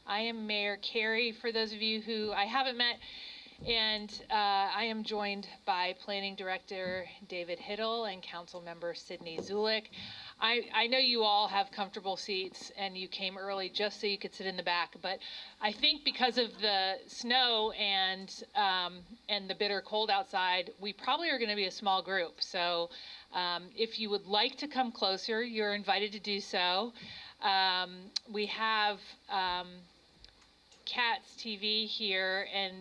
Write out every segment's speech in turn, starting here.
I am Mayor Carey, for those of you who I haven't met, and I am joined by Planning Director David Hiddle and Council Member Sydney Zulik. I know you all have comfortable seats and you came early just so you could sit in the back, but I think because of the snow and the bitter cold outside, we probably are going to be a small group. So if you would like to come closer, you're invited to do so. We have Cat's TV here, and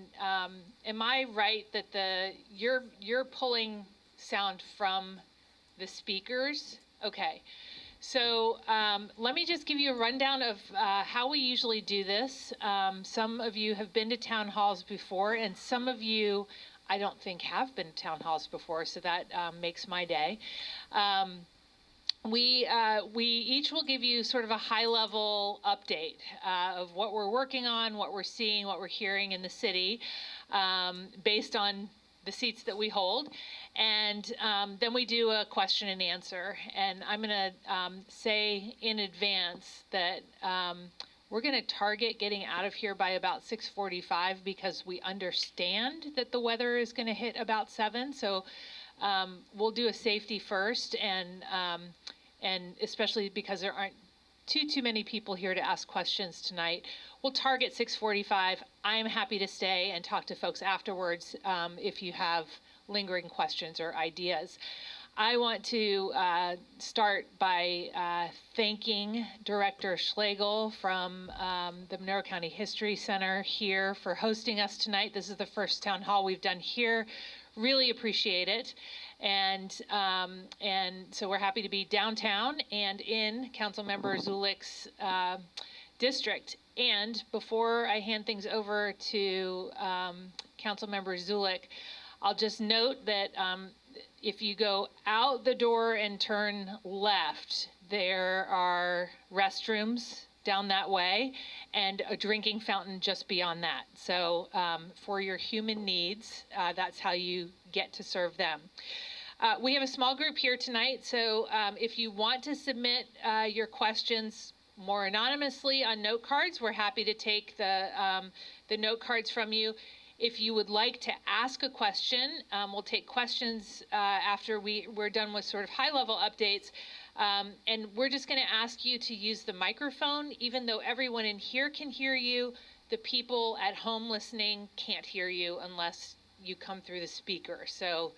am I right that you're pulling sound from the speakers? Okay, so let me just give you a rundown of how we usually do this. Some of you have been to town halls before, and some of you I don't think have been to town halls before, so that makes my day. We each will give you sort of a high-level update of what we're working on, what we're seeing, what we're hearing in the city, based on the seats that we hold. And then we do a question and answer. And I'm going to say in advance that we're going to target getting out of here by about 6:45 because we understand that the weather is going to hit about 7. So we'll do a safety first, and especially because there aren't too many people here to ask questions tonight, we'll target 6:45. I'm happy to stay and talk to folks afterwards if you have lingering questions or ideas. I want to start by thanking Director Schlegel from the Monroe County History Center here for hosting us tonight. This is the first town hall we've done here. Really appreciate it. And so we're happy to be downtown and in Councilmember Zulik's district. And before I hand things over to Councilmember Zulik, I'll just note that if you go out the door and turn left, there are restrooms down that way and a drinking fountain just beyond that. So for your human needs, that's how you get to serve them. We have a small group here tonight, so if you want to submit your questions more anonymously on note cards, we're happy to take the note cards from you. If you would like to ask a question, we'll take questions after we're done with sort of high-level updates. And we're just going to ask you to use the microphone. Even though everyone in here can hear you, the people at home listening can't hear you unless you come through the speaker. So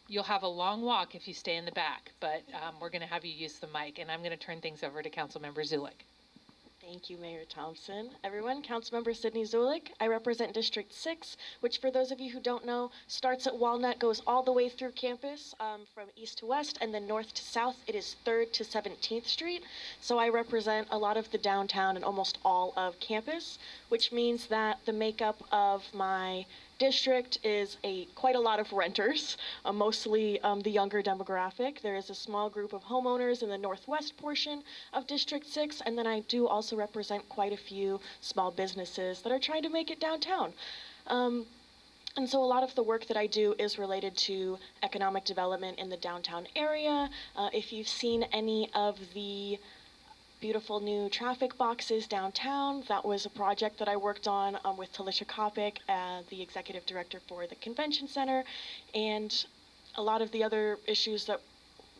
you'll have a long walk if you stay in the back, but we're going to have you use the mic. And I'm going to turn things over to Councilmember Zulik. Thank you, Mayor Thomson. Everyone, Councilmember Sydney Zulik. I represent District 6, which for those of you who don't know, starts at Walnut, goes all the way through campus from east to west, and then north to south. It is 3rd to 17th Street. So I represent a lot of the downtown and almost all of campus, which means that the makeup of my district is quite a lot of renters, mostly the younger demographic. There is a small group of homeowners in the northwest portion of District 6, and then I do also represent quite a few small businesses that are trying to make it downtown. And so a lot of the work that I do is related to economic development in the downtown area. If you've seen any of the beautiful new traffic boxes downtown, that was a project that I worked on with Talisha Kopic, the executive director for the convention center. And a lot of the other issues that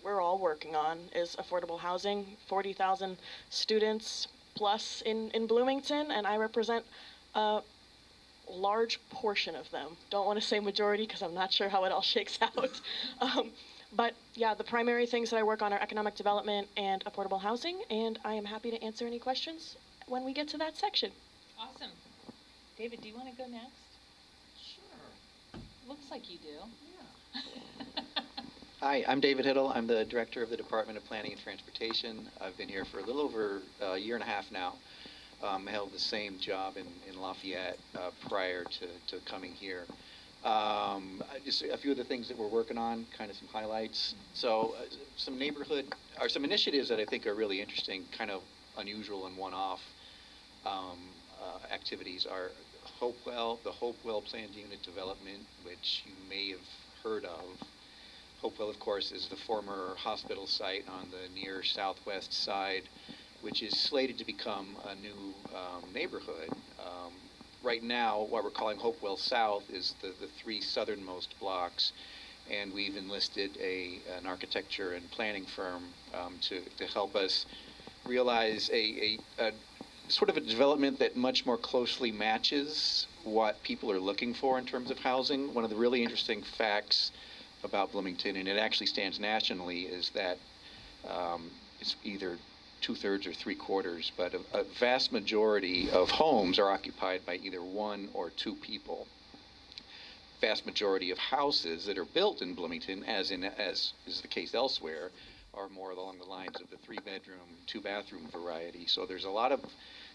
we're all working on is affordable housing, 40,000 students plus in Bloomington, and I represent a large portion of them. Don't want to say majority because I'm not sure how it all shakes out. But yeah, the primary things that I work on are economic development and affordable housing, and I am happy to answer any questions when we get to that section. Awesome. David, do you want to go next? Sure. Looks like you do. Yeah. Hi, I'm David Hiddle. I'm the director of the Department of Planning and Transportation. I've been here for a little over a year and a half now. I held the same job in Lafayette prior to coming here. Just a few of the things that we're working on, kind of some highlights. So some initiatives that I think are really interesting, kind of unusual and one-off activities are the Hopewell Planned Unit Development, which you may have heard of. Hopewell, of course, is the former hospital site on the near southwest side. which is slated to become a new neighborhood. Right now, what we're calling Hopewell South is the three southernmost blocks, and we've enlisted an architecture and planning firm to help us realize a sort of a development that much more closely matches what people are looking for in terms of housing. One of the really interesting facts about Bloomington, and it actually stands nationally, is that it's either 2/3 or 3/4, but a vast majority of homes are occupied by either one or two people. Vast majority of houses that are built in Bloomington, as is the case elsewhere, are more along the lines of the 3-bedroom, 2-bathroom variety. So there's a lot of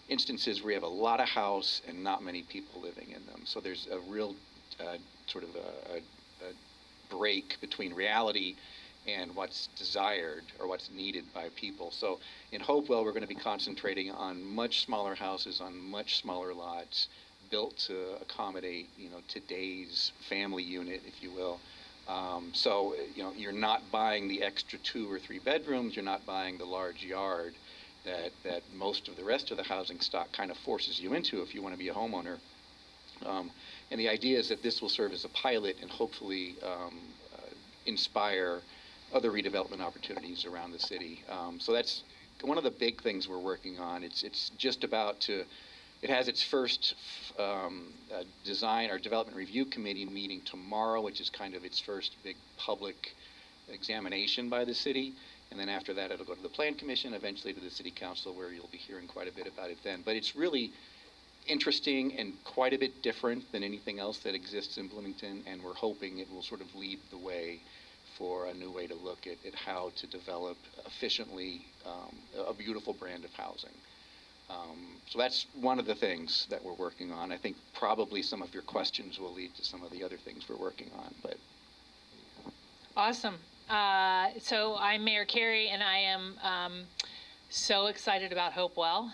instances where you have a lot of house and not many people living in them. So there's a real sort of a break between reality and what's desired or what's needed by people. So in Hopewell, we're going to be concentrating on much smaller houses on much smaller lots, built to accommodate, today's family unit, if you will. So you're not buying the extra 2 or 3 bedrooms. You're not buying the large yard that most of the rest of the housing stock kind of forces you into if you want to be a homeowner. And the idea is that this will serve as a pilot and hopefully inspire other redevelopment opportunities around the city. So that's one of the big things we're working on. It's just about to. It has its first design or development review committee meeting tomorrow, which is kind of its first big public examination by the city. And then after that, it'll go to the Plan Commission, eventually to the City Council, where you'll be hearing quite a bit about it then. But it's really interesting and quite a bit different than anything else that exists in Bloomington, and we're hoping it will sort of lead the way for a new way to look at how to develop efficiently a beautiful brand of housing. So that's one of the things that we're working on. I think probably some of your questions will lead to some of the other things we're working on. But Awesome. So I'm Mayor Carey, and I am so excited about Hopewell.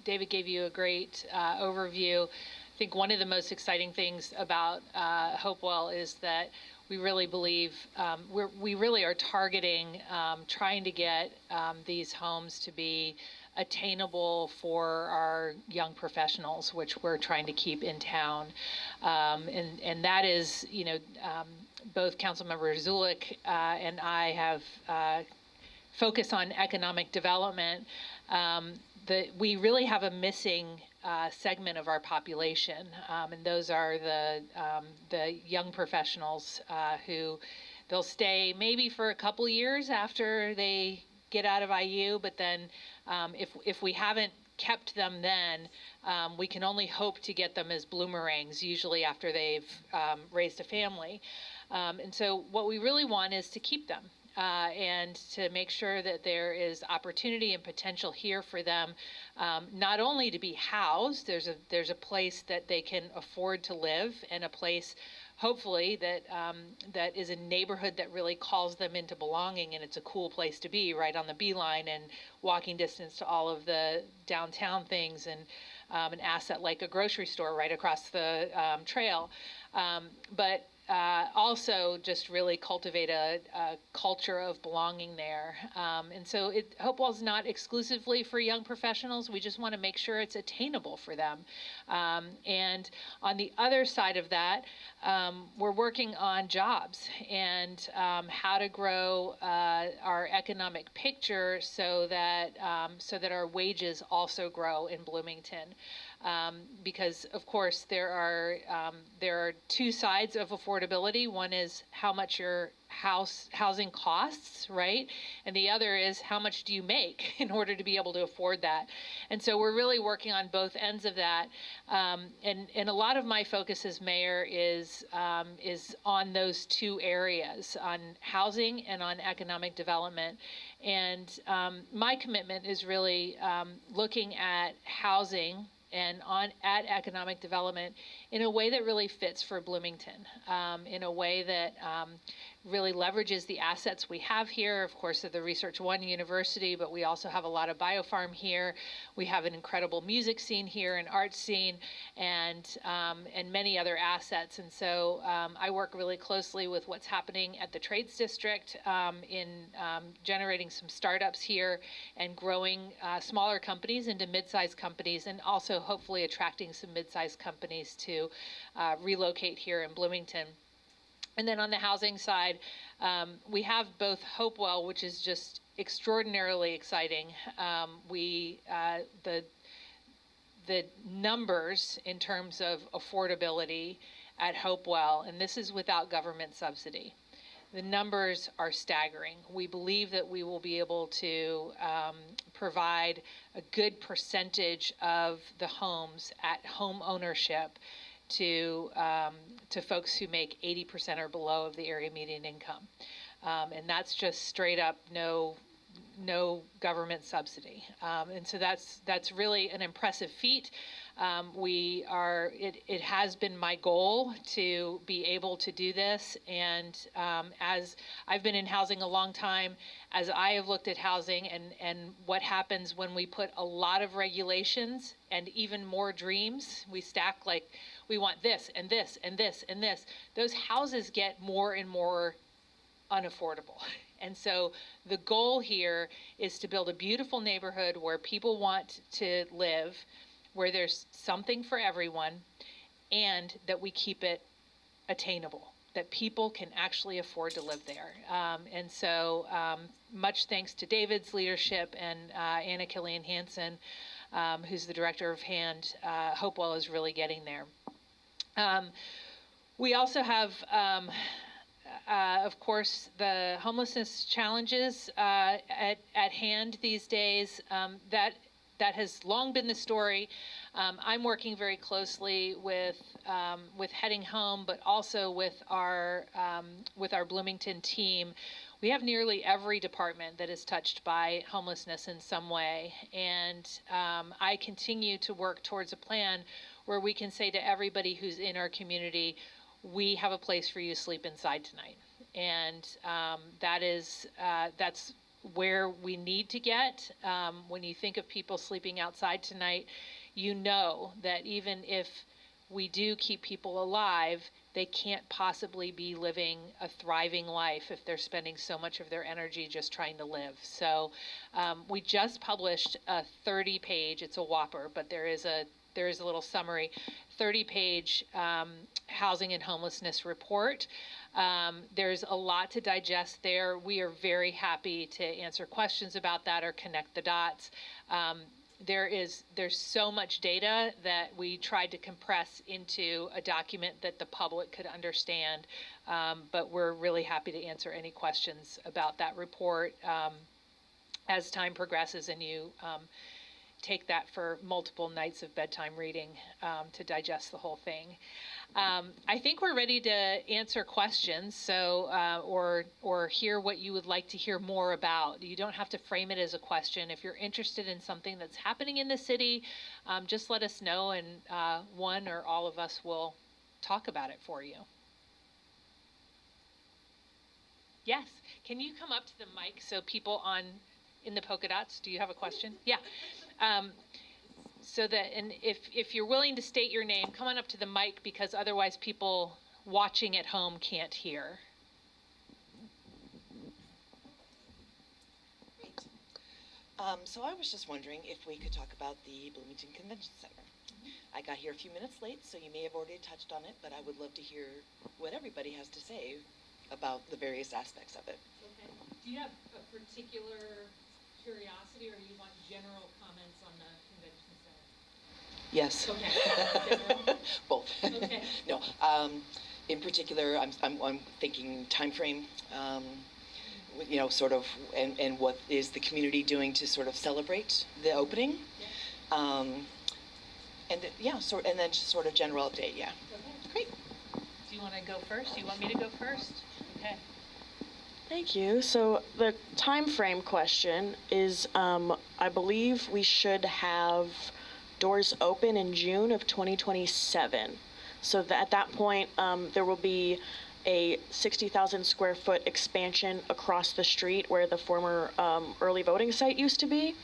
David gave you a great overview. I think one of the most exciting things about Hopewell is that we really believe we really are targeting trying to get these homes to be attainable for our young professionals, which we're trying to keep in town. And that is, both Councilmember Zulik and I have focused on economic development. We really have a missing segment of our population, and those are the young professionals who they'll stay maybe for a couple years after they get out of IU, but then if we haven't kept them then, we can only hope to get them as bloomerangs, usually after they've raised a family. And so what we really want is to keep them. And to make sure that there is opportunity and potential here for them, not only to be housed, there's a place that they can afford to live, and a place, hopefully, that is a neighborhood that really calls them into belonging, and it's a cool place to be, right on the Beeline and walking distance to all of the downtown things, and an asset like a grocery store right across the trail. But also just really cultivate a culture of belonging there. And so Hopewell's not exclusively for young professionals. We just want to make sure it's attainable for them. And on the other side of that, we're working on jobs and how to grow our economic picture so that our wages also grow in Bloomington. Because of course there are two sides of affordability. One is how much your housing costs, right? And the other is how much do you make in order to be able to afford that. And so we're really working on both ends of that. And a lot of my focus as mayor is on those two areas, on housing and on economic development. And my commitment is really looking at housing and at economic development in a way that really fits for Bloomington, in a way that really leverages the assets we have here. Of course, at the Research One University, but we also have a lot of biopharm here. We have an incredible music scene here, an art scene, and many other assets. And so I work really closely with what's happening at the Trades District in generating some startups here and growing smaller companies into mid-sized companies, and also hopefully attracting some mid-sized companies to relocate here in Bloomington. And then on the housing side, we have both Hopewell, which is just extraordinarily exciting. The numbers in terms of affordability at Hopewell, and this is without government subsidy, the numbers are staggering. We believe that we will be able to provide a good percentage of the homes at home ownership to folks who make 80% or below of the area median income. And that's just straight up no government subsidy. And so that's really an impressive feat. It has been my goal to be able to do this. And as I've been in housing a long time, as I have looked at housing and what happens when we put a lot of regulations and even more dreams, we stack like, we want this and this and this and this, those houses get more and more unaffordable. And so the goal here is to build a beautiful neighborhood where people want to live, where there's something for everyone, and that we keep it attainable, that people can actually afford to live there. And so much thanks to David's leadership and Anna Killian Hansen, who's the director of HAND, Hopewell is really getting there. We also have, of course, the homelessness challenges at hand these days. That has long been the story. I'm working very closely with Heading Home, but also with our Bloomington team. We have nearly every department that is touched by homelessness in some way, and I continue to work towards a plan where we can say to everybody who's in our community, we have a place for you to sleep inside tonight. And that's where we need to get. When you think of people sleeping outside tonight, you know that even if we do keep people alive, they can't possibly be living a thriving life if they're spending so much of their energy just trying to live. So we just published a 30-page, it's a whopper, but there is a little summary, 30-page housing and homelessness report. There's a lot to digest there. We are very happy to answer questions about that or connect the dots. There's so much data that we tried to compress into a document that the public could understand, but we're really happy to answer any questions about that report as time progresses and you take that for multiple nights of bedtime reading to digest the whole thing. I think we're ready to answer questions, so or hear what you would like to hear more about. You don't have to frame it as a question. If you're interested in something that's happening in the city, just let us know, and one or all of us will talk about it for you. Yes, can you come up to the mic so people in the polka dots, do you have a question? Yeah. So that, and if you're willing to state your name, come on up to the mic, because otherwise people watching at home can't hear. Great. So I was just wondering if we could talk about the Bloomington Convention Center. I got here a few minutes late, so you may have already touched on it, but I would love to hear what everybody has to say about the various aspects of it. Okay. Do you have a particular curiosity, or you want general comments on the convention center? Yes. Okay. Both. Okay. No. In particular, I'm thinking time frame. Sort of, and what is the community doing to sort of celebrate the opening? Yeah. And then just sort of general update. Yeah. Okay. Great. Do you want to go first? Do you want me to go first? Okay. Thank you. So the time frame question is, I believe we should have doors open in June of 2027. So at that point, there will be a 60,000 square foot expansion across the street where the former early voting site used to be,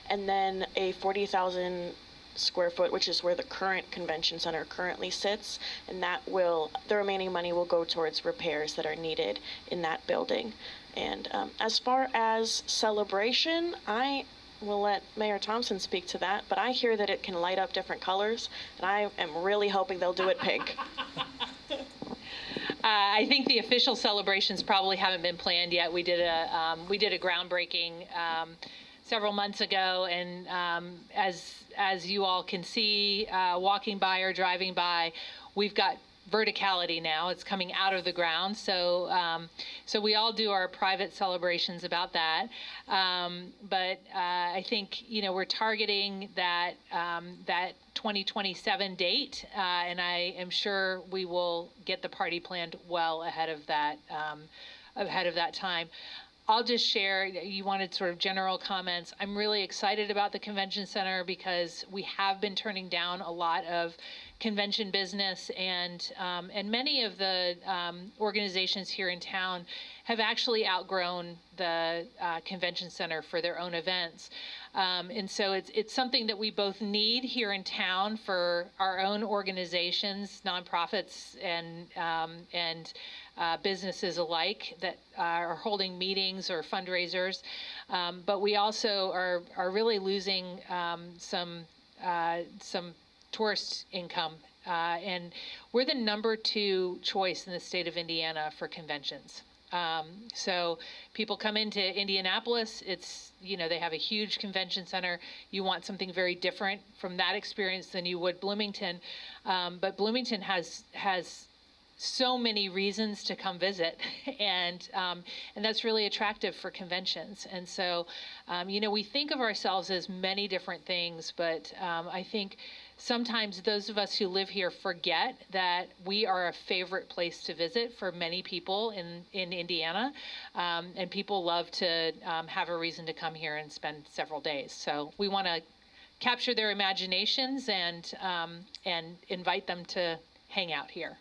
and then a 40,000 square foot, which is where the current convention center currently sits, and the remaining money will go towards repairs that are needed in that building. And as far as celebration, I will let Mayor Thomson speak to that, but I hear that it can light up different colors, and I am really hoping they'll do it pink. I think the official celebrations probably haven't been planned yet. We did a groundbreaking several months ago, and as you all can see, walking by or driving by, we've got verticality now. It's coming out of the ground, so we all do our private celebrations about that. But I think we're targeting that 2027 date, and I am sure we will get the party planned well ahead of that time. I'll just share, you wanted sort of general comments. I'm really excited about the convention center because we have been turning down a lot of convention business, and many of the organizations here in town have actually outgrown the convention center for their own events. And so it's something that we both need here in town for our own organizations, nonprofits, and businesses alike that are holding meetings or fundraisers. But we also are really losing some tourist income. And we're the #2 choice in the state of Indiana for conventions. So people come into Indianapolis, they have a huge convention center. You want something very different from that experience than you would Bloomington. But Bloomington has so many reasons to come visit, and that's really attractive for conventions. And so, we think of ourselves as many different things, but I think sometimes those of us who live here forget that we are a favorite place to visit for many people in Indiana, and people love to have a reason to come here and spend several days. So we want to capture their imaginations and invite them to hang out here.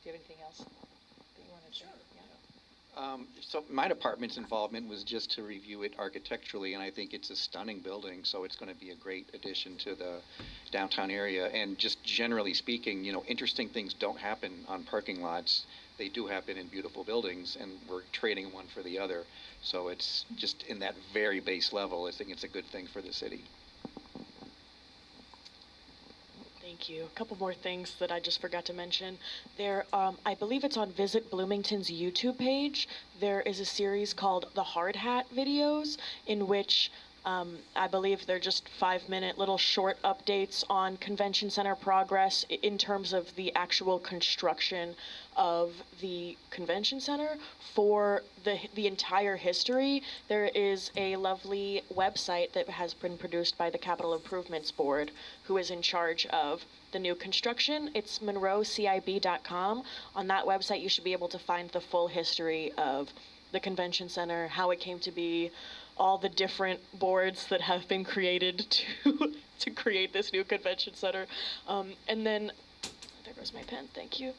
Do you have anything else that you want to share? Yeah. So my department's involvement was just to review it architecturally, and I think it's a stunning building, so it's going to be a great addition to the downtown area. And just generally speaking, interesting things don't happen on parking lots. They do happen in beautiful buildings, and we're trading one for the other. So it's just in that very base level, I think it's a good thing for the city. Thank you. A couple more things that I just forgot to mention. There, I believe it's on Visit Bloomington's YouTube page. There is a series called The Hard Hat Videos, in which I believe they're just 5-minute little short updates on convention center progress in terms of the actual construction of the convention center for the entire history. There is a lovely website that has been produced by the Capital Improvements Board, who is in charge of the new construction. It's monroecib.com. On that website, you should be able to find the full history of the convention center, how it came to be, all the different boards that have been created to create this new convention center. And then, there goes my pen, thank you.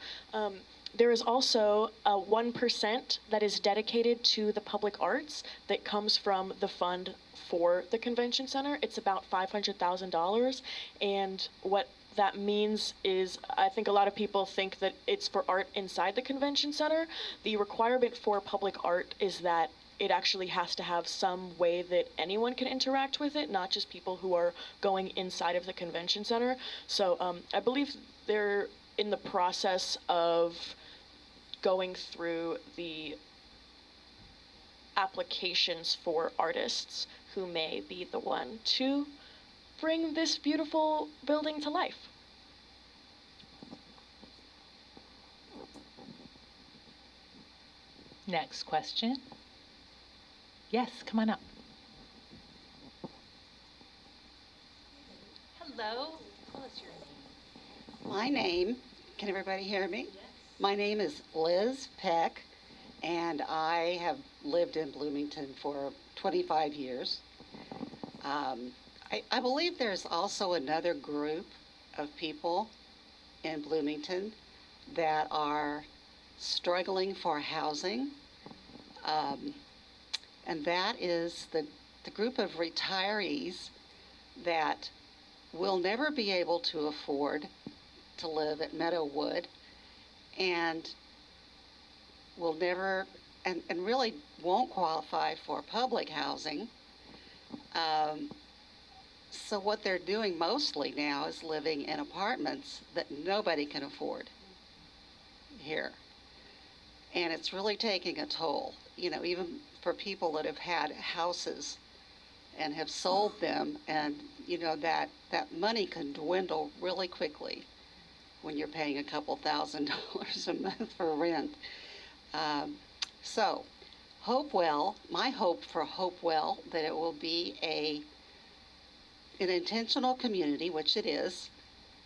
There is also a 1% that is dedicated to the public arts that comes from the fund for the convention center. It's about $500,000, and what that means is, I think a lot of people think that it's for art inside the convention center. The requirement for public art is that it actually has to have some way that anyone can interact with it, not just people who are going inside of the convention center. So I believe they're in the process of going through the applications for artists who may be the one to bring this beautiful building to life. Next question. Yes, come on up. Hello. Tell us your name. My name, can everybody hear me? Yes. My name is Liz Peck, and I have lived in Bloomington for 25 years. I believe there's also another group of people in Bloomington that are struggling for housing. And that is the group of retirees that will never be able to afford to live at Meadowwood and will never, and really won't qualify for public housing. So what they're doing mostly now is living in apartments that nobody can afford here. And it's really taking a toll, even for people that have had houses and have sold them, and that money can dwindle really quickly when you're paying a couple $1,000s a month for rent. So Hopewell, my hope for Hopewell, that it will be an intentional community, which it is,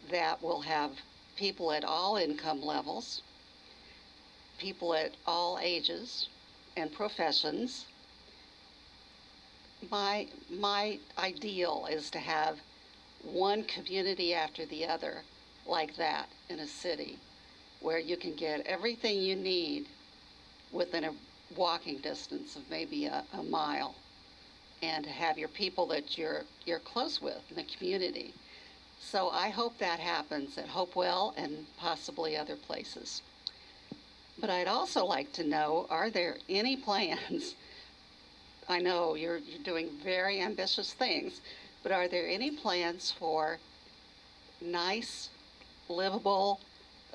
that will have people at all income levels, people at all ages and professions. My ideal is to have one community after the other like that in a city, where you can get everything you need within a walking distance of maybe a mile, and to have your people that you're close with in the community. So I hope that happens at Hopewell and possibly other places. But I'd also like to know, are there any plans? I know you're doing very ambitious things, but are there any plans for nice, livable,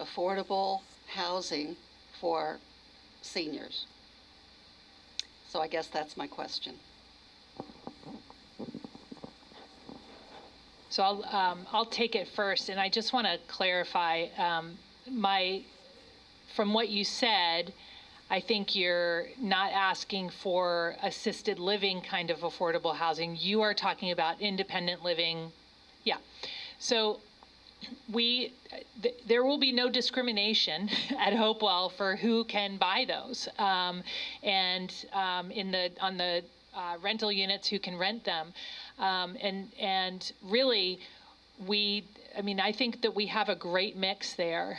affordable housing for seniors? So I guess that's my question. So I'll take it first, and I just want to clarify from what you said. I think you're not asking for assisted living kind of affordable housing. You are talking about independent living. Yeah. So there will be no discrimination at Hopewell for who can buy those, and on the rental units, who can rent them, and really, I think that we have a great mix there.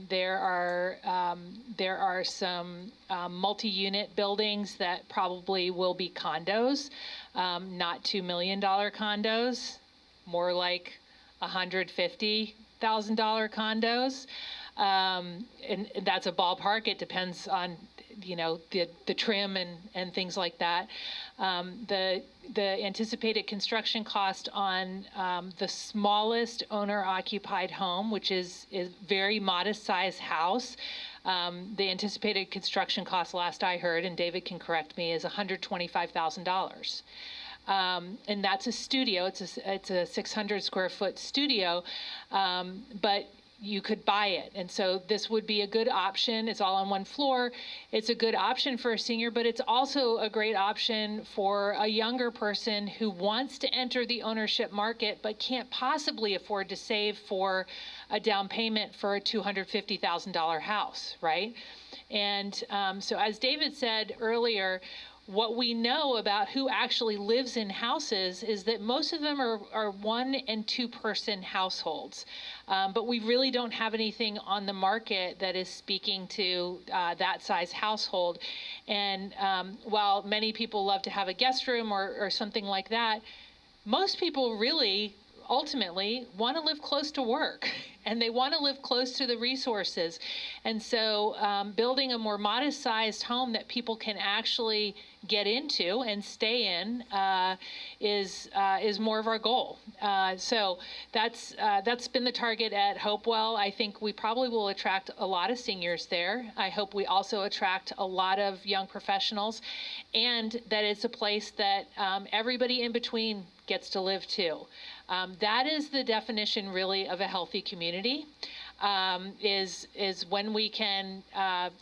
There are some multi-unit buildings that probably will be condos, not $2 million condos, more like $150,000 condos, and that's a ballpark. It depends on the trim and things like that. The anticipated construction cost on the smallest owner-occupied home, which is very modest-sized house, the anticipated construction cost, last I heard, and David can correct me, is $125,000. And that's a studio. It's a 600 square foot studio, but you could buy it. And so this would be a good option. It's all on one floor. It's a good option for a senior, but it's also a great option for a younger person who wants to enter the ownership market but can't possibly afford to save for a down payment for a $250,000 house, right? And so as David said earlier, what we know about who actually lives in houses is that most of them are 1 and 2 person households. But we really don't have anything on the market that is speaking to that size household. And while many people love to have a guest room or something like that, most people really ultimately want to live close to work, and they want to live close to the resources. And so building a more modest-sized home that people can actually get into and stay in is more of our goal. So that's been the target at Hopewell. I think we probably will attract a lot of seniors there. I hope we also attract a lot of young professionals, and that it's a place that everybody in between gets to live too. That is the definition, really, of a healthy community, is when we can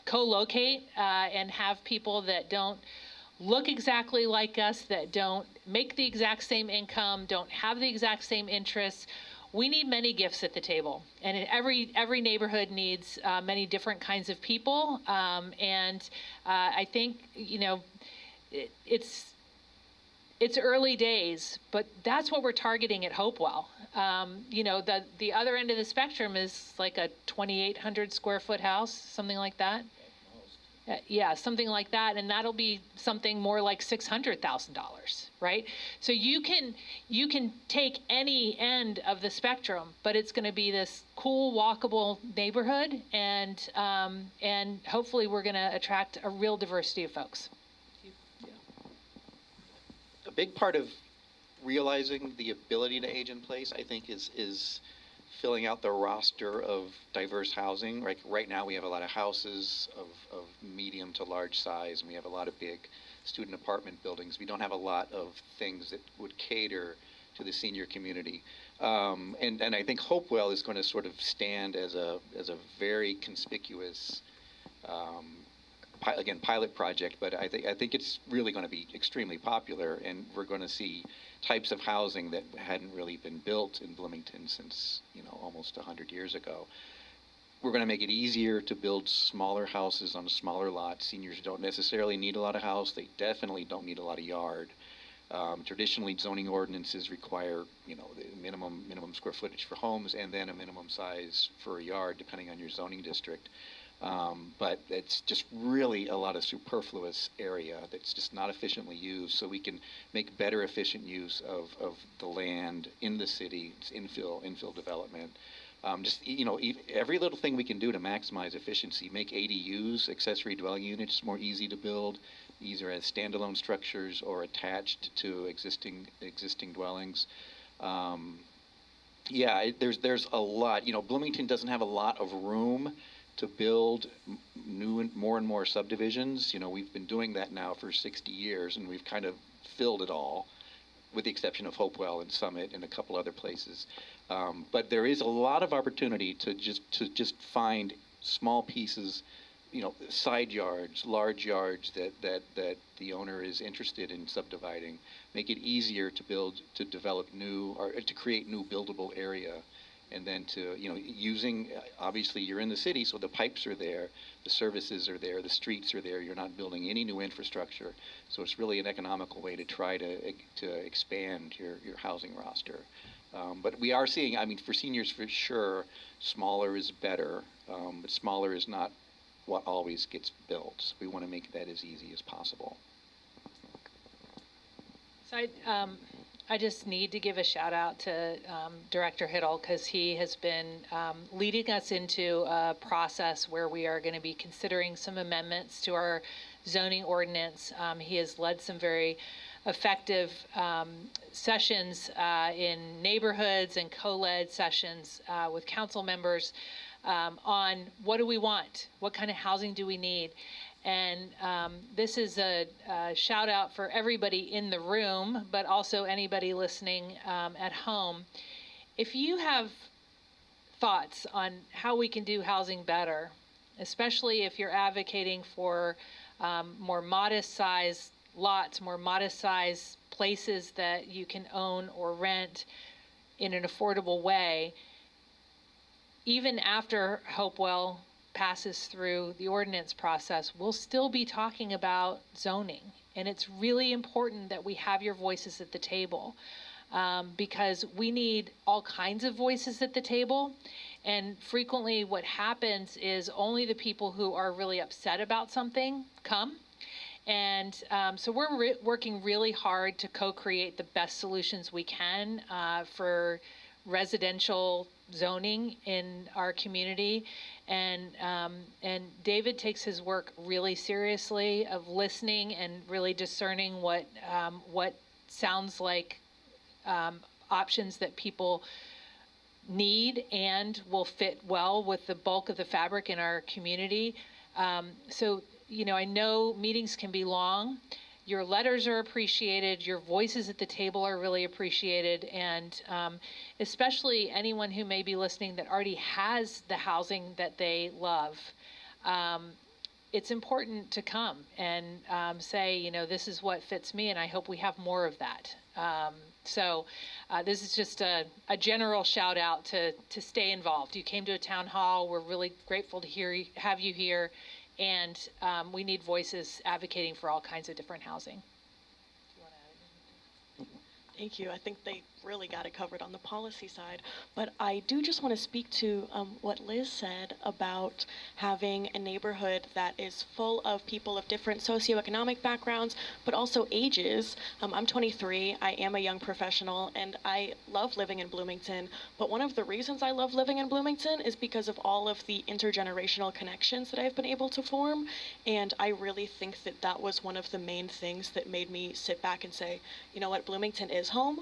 co-locate and have people that don't look exactly like us, that don't make the exact same income, don't have the exact same interests. We need many gifts at the table, and every neighborhood needs many different kinds of people. And I think it's it's early days, but that's what we're targeting at Hopewell. You know, the other end of the spectrum is like a 2,800 square foot house, something like that. Yeah, something like that, and that'll be something more like $600,000, right? So you can take any end of the spectrum, but it's going to be this cool, walkable neighborhood, and hopefully we're going to attract a real diversity of folks. A big part of realizing the ability to age in place, I think, is filling out the roster of diverse housing. Right now we have a lot of houses of medium to large size, and we have a lot of big student apartment buildings. We don't have a lot of things that would cater to the senior community. And I think Hopewell is going to sort of stand as a very conspicuous pilot project, but I think it's really going to be extremely popular, and we're going to see types of housing that hadn't really been built in Bloomington since, almost 100 years ago. We're going to make it easier to build smaller houses on a smaller lot. Seniors don't necessarily need a lot of house. They definitely don't need a lot of yard. Traditionally, zoning ordinances require, the minimum square footage for homes and then a minimum size for a yard, depending on your zoning district. But it's just really a lot of superfluous area that's just not efficiently used, so we can make better efficient use of the land in the city. It's infill development. Every little thing we can do to maximize efficiency, make ADUs, accessory dwelling units, more easy to build, either as standalone structures or attached to existing dwellings. There's a lot. Bloomington doesn't have a lot of room to build new and more subdivisions. We've been doing that now for 60 years, and we've kind of filled it all, with the exception of Hopewell and Summit and a couple other places. But there is a lot of opportunity to just find small pieces, side yards, large yards that the owner is interested in subdividing. Make it easier to develop new, or to create new buildable area. And then using, obviously you're in the city, so the pipes are there, the services are there, the streets are there, you're not building any new infrastructure. So it's really an economical way to try to expand your housing roster. But we are seeing, for seniors for sure, smaller is better, but smaller is not what always gets built. So we want to make that as easy as possible. So I just need to give a shout out to Director Hiddle, because he has been leading us into a process where we are going to be considering some amendments to our zoning ordinance. He has led some very effective sessions in neighborhoods and co-led sessions with council members on what do we want, what kind of housing do we need. And this is a shout out for everybody in the room, but also anybody listening at home. If you have thoughts on how we can do housing better, especially if you're advocating for more modest size lots, more modest size places that you can own or rent in an affordable way, even after Hopewell passes through the ordinance process, we'll still be talking about zoning. And it's really important that we have your voices at the table, because we need all kinds of voices at the table. And frequently what happens is only the people who are really upset about something come. And so we're working really hard to co-create the best solutions we can for residential zoning in our community. And David takes his work really seriously, of listening and really discerning what sounds like options that people need and will fit well with the bulk of the fabric in our community. I know meetings can be long. Your letters are appreciated. Your voices at the table are really appreciated. And especially anyone who may be listening that already has the housing that they love, it's important to come and say, this is what fits me, and I hope we have more of that. This is just a general shout out to stay involved. You came to a town hall. We're really grateful to have you here. And we need voices advocating for all kinds of different housing. Do you want to add anything? Thank you. I think they really got it covered on the policy side. But I do just want to speak to what Liz said about having a neighborhood that is full of people of different socioeconomic backgrounds, but also ages. I'm 23. I am a young professional, and I love living in Bloomington. But one of the reasons I love living in Bloomington is because of all of the intergenerational connections that I've been able to form. And I really think that that was one of the main things that made me sit back and say, you know what, Bloomington is home.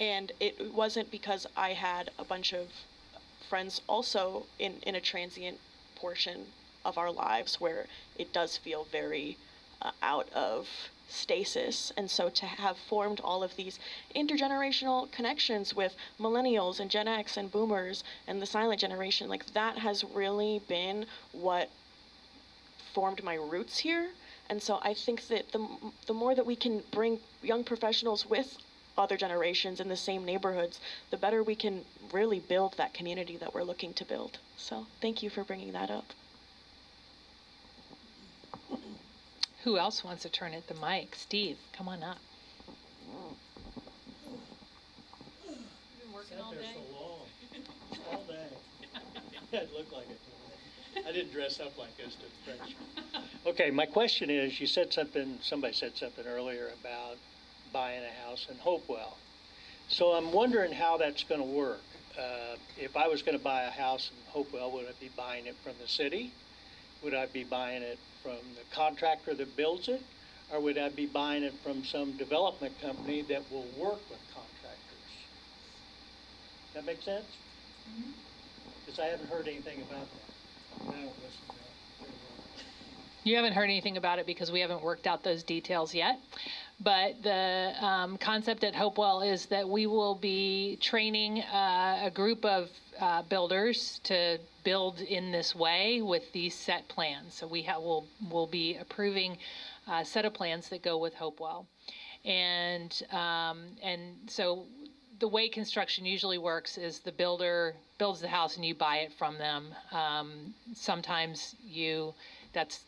And it wasn't because I had a bunch of friends also in a transient portion of our lives where it does feel very out of stasis. And so to have formed all of these intergenerational connections with millennials and Gen X and boomers and the silent generation, like that has really been what formed my roots here. And so I think that the more that we can bring young professionals with other generations in the same neighborhoods, the better we can really build that community that we're looking to build. So thank you for bringing that up. Who else wants to turn at the mic? Steve, come on up. You've been working all day? Sat there so long, all day. It looked like it. I didn't dress up like this to the freshman. Okay, my question is, you said something, somebody said something earlier about buying a house in Hopewell. So I'm wondering how that's going to work. If I was going to buy a house in Hopewell, would I be buying it from the city? Would I be buying it from the contractor that builds it? Or would I be buying it from some development company that will work with contractors? That make sense? Because I haven't heard anything about that. I don't listen to that. You haven't heard anything about it because we haven't worked out those details yet. But the concept at Hopewell is that we will be training a group of builders to build in this way with these set plans. So we'll be approving a set of plans that go with Hopewell, and so the way construction usually works is the builder builds the house and you buy it from them. Sometimes that's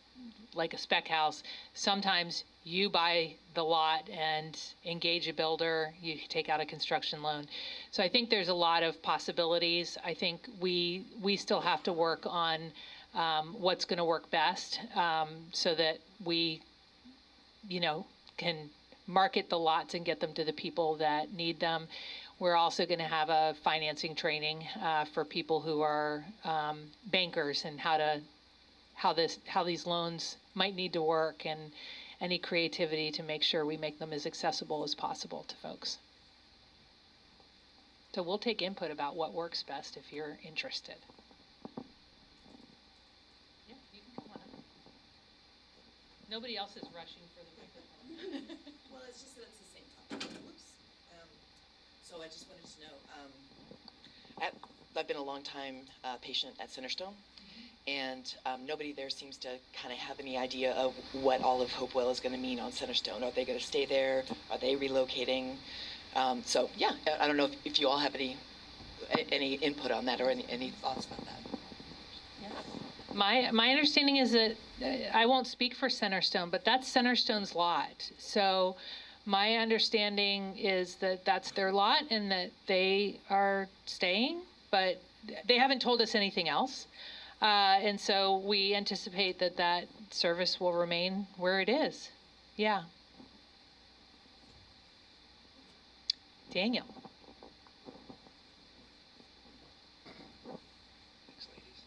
like a spec house. Sometimes you buy the lot and engage a builder, you take out a construction loan. So I think there's a lot of possibilities. I think we still have to work on what's going to work best, so that we, can market the lots and get them to the people that need them. We're also going to have a financing training for people who are bankers and how these loans might need to work, and any creativity to make sure we make them as accessible as possible to folks. So we'll take input about what works best if you're interested. Yeah, you can come on up. Nobody else is rushing for the microphone. Well, it's just that it's the same topic. Whoops. So I just wanted to know, I've been a long time patient at Centerstone, and nobody there seems to kind of have any idea of what all of Hopewell is going to mean on Centerstone. Are they going to stay there? Are they relocating? So yeah, I don't know if you all have any input on that or any thoughts about that. Yes. My understanding is that I won't speak for Centerstone, but that's Centerstone's lot. So my understanding is that that's their lot and that they are staying, but they haven't told us anything else. And so we anticipate that service will remain where it is. Yeah. Daniel. Thanks, ladies.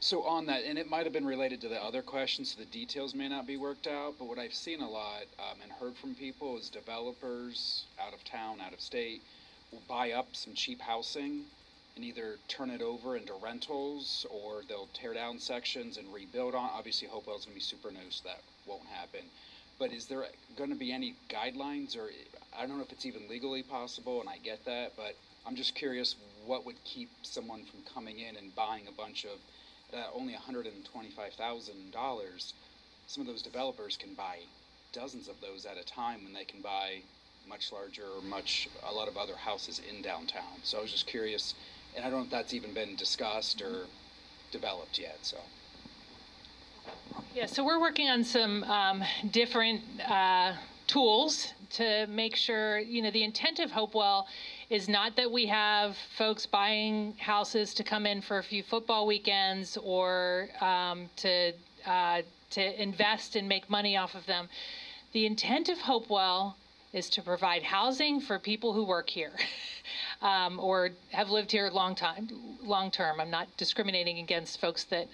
So on that, and it might have been related to the other questions, so the details may not be worked out, but what I've seen a lot and heard from people is developers out of town, out of state, will buy up some cheap housing and either turn it over into rentals, or they'll tear down sections and rebuild on. Obviously, Hopewell's going to be super new, so that won't happen. But is there going to be any guidelines, or I don't know if it's even legally possible, and I get that, but I'm just curious what would keep someone from coming in and buying a bunch of only $125,000. Some of those developers can buy dozens of those at a time when they can buy much larger, a lot of other houses in downtown. So I was just curious, and I don't know if that's even been discussed or developed yet, so. Yeah, so we're working on some different tools to make sure, the intent of Hopewell is not that we have folks buying houses to come in for a few football weekends or to invest and make money off of them. The intent of Hopewell is to provide housing for people who work here or have lived here long term. I'm not discriminating against folks that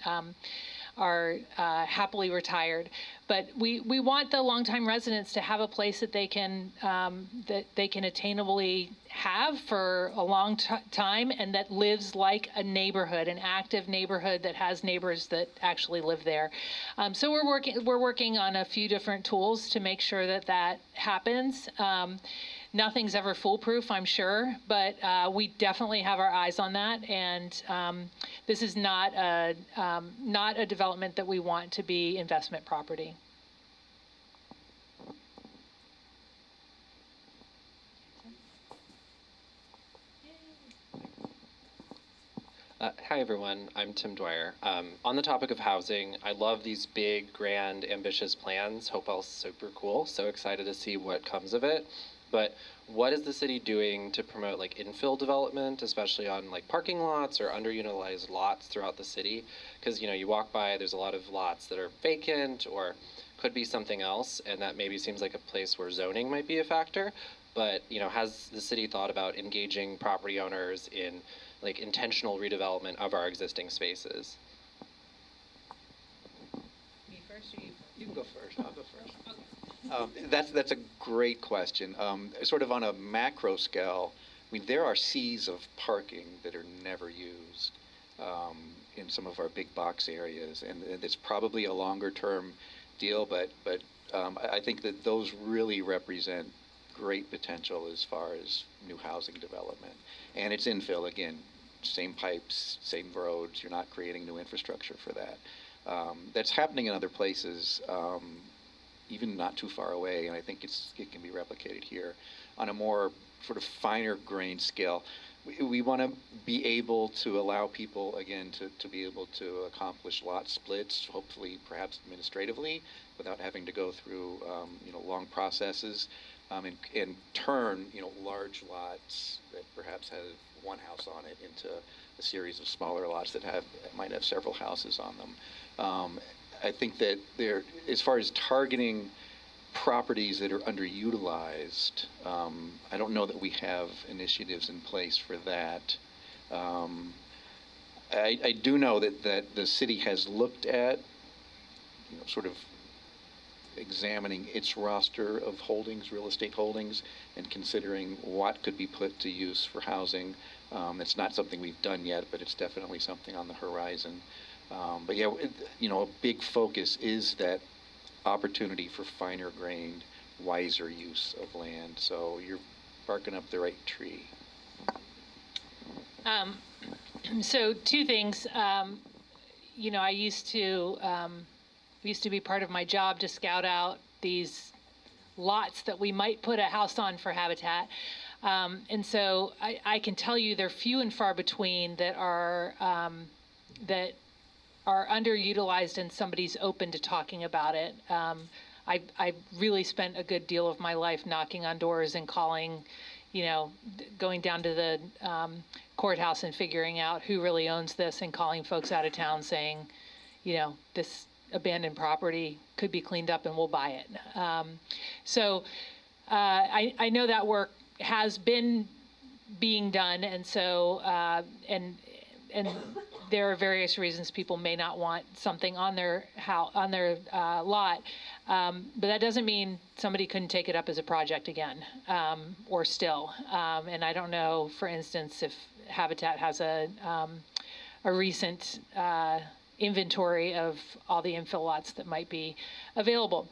are happily retired, but we want the longtime residents to have a place that they can attainably have for a long time, and that lives like a neighborhood, an active neighborhood that has neighbors that actually live there. So we're working on a few different tools to make sure that happens. Nothing's ever foolproof, I'm sure, but we definitely have our eyes on that, and this is not a development that we want to be investment property. Hi everyone, I'm Tim Dwyer. On the topic of housing, I love these big, grand, ambitious plans. Hopewell's super cool, so excited to see what comes of it. But what is the city doing to promote like infill development, especially on like parking lots or underutilized lots throughout the city? Because you walk by, there's a lot of lots that are vacant or could be something else, and that maybe seems like a place where zoning might be a factor. But has the city thought about engaging property owners in like intentional redevelopment of our existing spaces? Me first or you first? You can go first. I'll go first. That's a great question. Sort of on a macro scale, I mean, there are seas of parking that are never used in some of our big box areas, and it's probably a longer term deal, but I think that those really represent great potential as far as new housing development. And it's infill, again, same pipes, same roads. You're not creating new infrastructure for that. That's happening in other places, even not too far away, and I think it can be replicated here. On a more sort of finer grained scale, we want to be able to allow people, again, to be able to accomplish lot splits, hopefully perhaps administratively, without having to go through long processes, and turn large lots that perhaps have one house on it into a series of smaller lots that might have several houses on them. I think that as far as targeting properties that are underutilized, I don't know that we have initiatives in place for that. I do know that the city has looked at sort of examining its roster of holdings, real estate holdings, and considering what could be put to use for housing. It's not something we've done yet, but it's definitely something on the horizon. But yeah, a big focus is that opportunity for finer grained, wiser use of land. So you're barking up the right tree. So two things. I used to be part of my job to scout out these lots that we might put a house on for habitat. And so I can tell you they're few and far between that are underutilized and somebody's open to talking about it. I really spent a good deal of my life knocking on doors and calling, going down to the courthouse and figuring out who really owns this and calling folks out of town saying, this abandoned property could be cleaned up and we'll buy it. So I know that work has been being done, and so and there are various reasons people may not want something on their lot, but that doesn't mean somebody couldn't take it up as a project again, or still. And I don't know, for instance, if Habitat has a recent inventory of all the infill lots that might be available.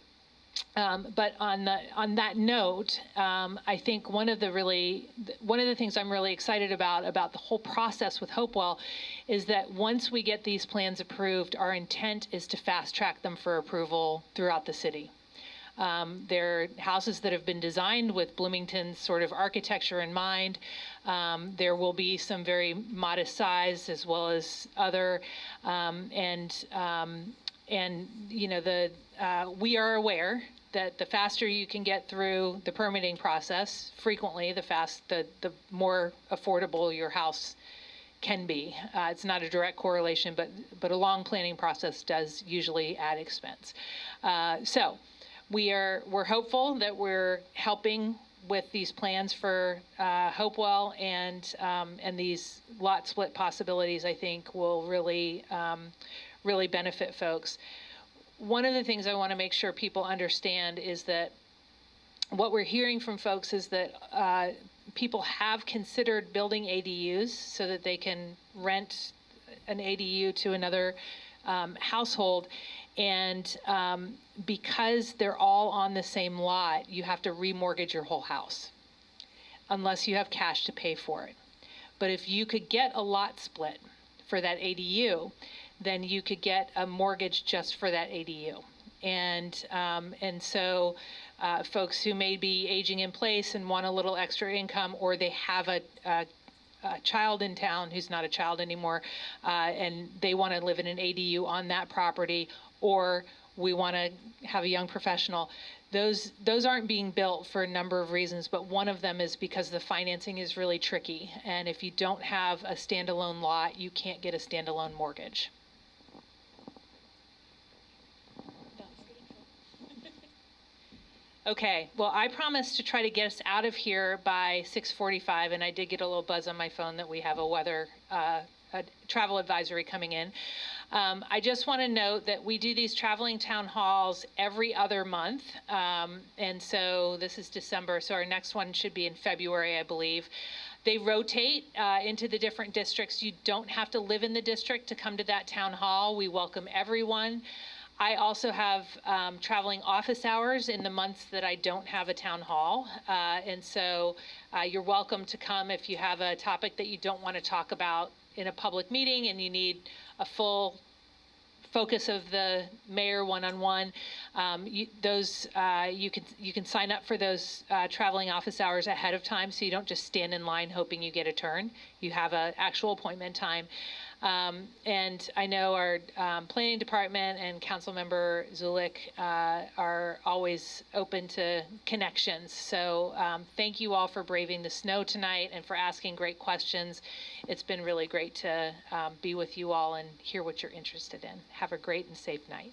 But on that note, I think one of the things I'm really excited about the whole process with Hopewell is that once we get these plans approved, our intent is to fast track them for approval throughout the city. They're houses that have been designed with Bloomington's sort of architecture in mind. There will be some very modest size as well as other, we are aware that the faster you can get through the permitting process, frequently, the more affordable your house can be. It's not a direct correlation, but a long planning process does usually add expense. So we're hopeful that we're helping with these plans for Hopewell and these lot split possibilities. I think will really benefit folks. One of the things I want to make sure people understand is that what we're hearing from folks is that people have considered building ADUs so that they can rent an ADU to another household. And because they're all on the same lot, you have to remortgage your whole house unless you have cash to pay for it. But if you could get a lot split for that ADU, then you could get a mortgage just for that ADU. And so folks who may be aging in place and want a little extra income, or they have a child in town who's not a child anymore, and they want to live in an ADU on that property, or we want to have a young professional. Those aren't being built for a number of reasons, but one of them is because the financing is really tricky. And if you don't have a standalone lot, you can't get a standalone mortgage. Okay, well, I promised to try to get us out of here by 6:45, and I did get a little buzz on my phone that we have a travel advisory coming in. I just want to note that we do these traveling town halls every other month, and so this is December, so our next one should be in February, I believe. They rotate into the different districts. You don't have to live in the district to come to that town hall. We welcome everyone. I also have traveling office hours in the months that I don't have a town hall. And so you're welcome to come if you have a topic that you don't want to talk about in a public meeting and you need a full focus of the mayor one-on-one. You can sign up for those traveling office hours ahead of time, so you don't just stand in line hoping you get a turn. You have an actual appointment time. And I know our planning department and Councilmember Zulik are always open to connections. So thank you all for braving the snow tonight and for asking great questions. It's been really great to be with you all and hear what you're interested in. Have a great and safe night.